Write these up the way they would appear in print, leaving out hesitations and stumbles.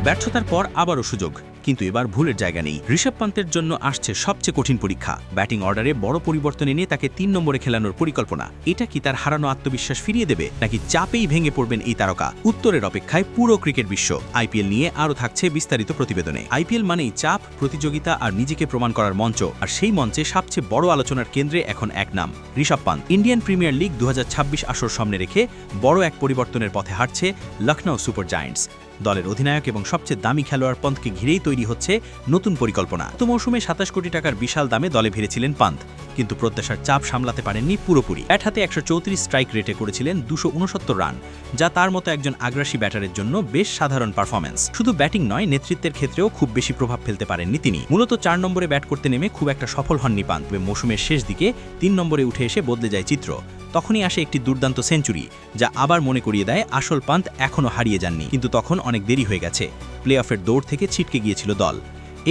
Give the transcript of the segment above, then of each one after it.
ব্যর্থতার পর আবারও সুযোগ, কিন্তু এবার ভুলের জায়গা নেই। ঋষভ পান্তের জন্য আসছে সবচেয়ে কঠিন পরীক্ষা। ব্যাটিং অর্ডারে বড় পরিবর্তন এনে তাকে ৩ নম্বরে খেলানোর পরিকল্পনা। এটা কি তার হারানো আত্মবিশ্বাস ফিরিয়ে দেবে, নাকি চাপেই ভেঙে পড়বেন এই তারকা? উত্তরের অপেক্ষায় পুরো ক্রিকেট বিশ্ব। আইপিএল নিয়ে আরও থাকছে বিস্তারিত প্রতিবেদনে। আইপিএল মানেই চাপ, প্রতিযোগিতা আর নিজেকে প্রমাণ করার মঞ্চ। আর সেই মঞ্চে সবচেয়ে বড় আলোচনার কেন্দ্রে এখন এক নাম, Rishabh Pant. Indian premier league ২০২৬ আসর সামনে রেখে বড় এক পরিবর্তনের পথে হাঁটছে লখনউ সুপার জায়ান্টস। দলের অধিনায়ক এবং সবচেয়ে দামি খেলোয়াড় পন্তকে ঘিরেই তৈরি হচ্ছে নতুন পরিকল্পনা। গত মৌসুমে ২৭ কোটি টাকার বিশাল দামে দলে ভিড়েছিলেন পান্ত, কিন্তু প্রত্যাশার চাপ সামলাতে পারেননি পুরোপুরি। ব্যাট হাতে ১৩৪ স্ট্রাইক রেটে করেছিলেন ২৬৯ রান, যা তার মতো একজন আগ্রাসী ব্যাটারের জন্য বেশ সাধারণ পারফরম্যান্স। শুধু ব্যাটিং নয়, নেতৃত্বের ক্ষেত্রেও খুব বেশি প্রভাব ফেলতে পারেননি তিনি। মূলত ৪ নম্বরে ব্যাট করতে নেমে খুব একটা সফল হননি পান্ত। মৌসুমের শেষ দিকে ৩ নম্বরে উঠে এসে বদলে যায় চিত্র। তখনই আসে একটি দুর্দান্ত সেঞ্চুরি, যা আবার মনে করিয়ে দেয় আসল পান্ত এখনও হারিয়ে যাননি। কিন্তু তখন অনেক দেরি হয়ে গেছে। প্লে অফের দৌড় থেকে ছিটকে গিয়েছিল দল।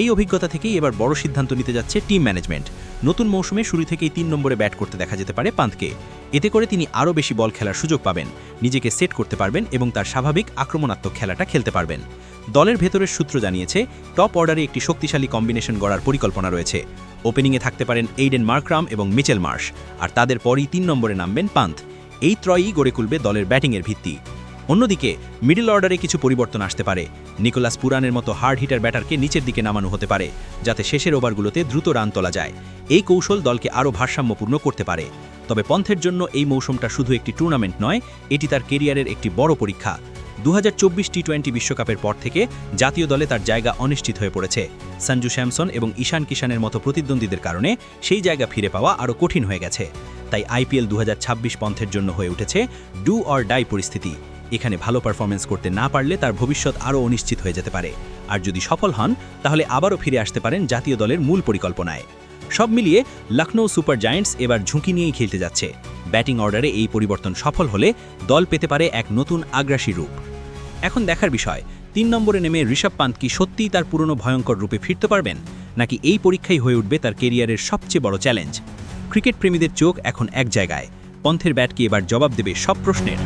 এই অভিজ্ঞতা থেকেই এবার বড় সিদ্ধান্ত নিতে যাচ্ছে টিম ম্যানেজমেন্ট। নতুন মৌসুমে শুরু থেকেই ৩ নম্বরে ব্যাট করতে দেখা যেতে পারে পান্তকে। এতে করে তিনি আরও বেশি বল খেলার সুযোগ পাবেন, নিজেকে সেট করতে পারবেন এবং তার স্বাভাবিক আক্রমণাত্মক খেলাটা খেলতে পারবেন। দলের ভেতরের সূত্র জানিয়েছে, টপ অর্ডারে একটি শক্তিশালী কম্বিনেশন গড়ার পরিকল্পনা রয়েছে। ওপেনিংয়ে থাকতে পারেন এইডেন মার্করাম এবং মিচেল মার্শ, আর তাদের পরই ৩ নম্বরে নামবেন পান্ত। এই ত্রয়ই গড়ে তুলবে দলের ব্যাটিংয়ের ভিত্তি। অন্যদিকে মিডল অর্ডারে কিছু পরিবর্তন আসতে পারে। নিকোলাস পুরানের মতো হার্ড হিটার ব্যাটারকে নিচের দিকে নামানো হতে পারে, যাতে শেষের ওভারগুলোতে দ্রুত রান তোলা যায়। এই কৌশল দলকে আরও ভারসাম্যপূর্ণ করতে পারে। তবে পন্থের জন্য এই মৌসুমটা শুধু একটি টুর্নামেন্ট নয়, এটি তার কেরিয়ারের একটি বড় পরীক্ষা। ২০২৪ টি-20 বিশ্বকাপের পর থেকে জাতীয় দলে তার জায়গা অনিশ্চিত হয়ে পড়েছে। সঞ্জু স্যামসন এবং ঈশান কিষানের মতো প্রতিদ্বন্দ্বীদের কারণে সেই জায়গা ফিরে পাওয়া আরও কঠিন হয়ে গেছে। তাই আইপিএল ২০২৬ পন্থের জন্য হয়ে উঠেছে ডু অর ডাই পরিস্থিতি। এখানে ভালো পারফরমেন্স করতে না পারলে তার ভবিষ্যৎ আরও অনিশ্চিত হয়ে যেতে পারে। আর যদি সফল হন, তাহলে আবারও ফিরে আসতে পারেন জাতীয় দলের মূল পরিকল্পনায়। সব মিলিয়ে লখনউ সুপার জায়ান্টস এবার ঝুঁকি নিয়েই খেলতে যাচ্ছে। ব্যাটিং অর্ডারে এই পরিবর্তন সফল হলে দল পেতে পারে এক নতুন আগ্রাসী রূপ। এখন দেখার বিষয়, ৩ নম্বরে নেমে ঋষভ পান্ত কি সত্যিই তার পুরনো ভয়ঙ্কর রূপে ফিরতে পারবেন, নাকি এই পরীক্ষাই হয়ে উঠবে তার কেরিয়ারের সবচেয়ে বড় চ্যালেঞ্জ? ক্রিকেট প্রেমীদের চোখ এখন এক জায়গায়। পন্থের ব্যাট কি এবার জবাব দেবে সব প্রশ্নের?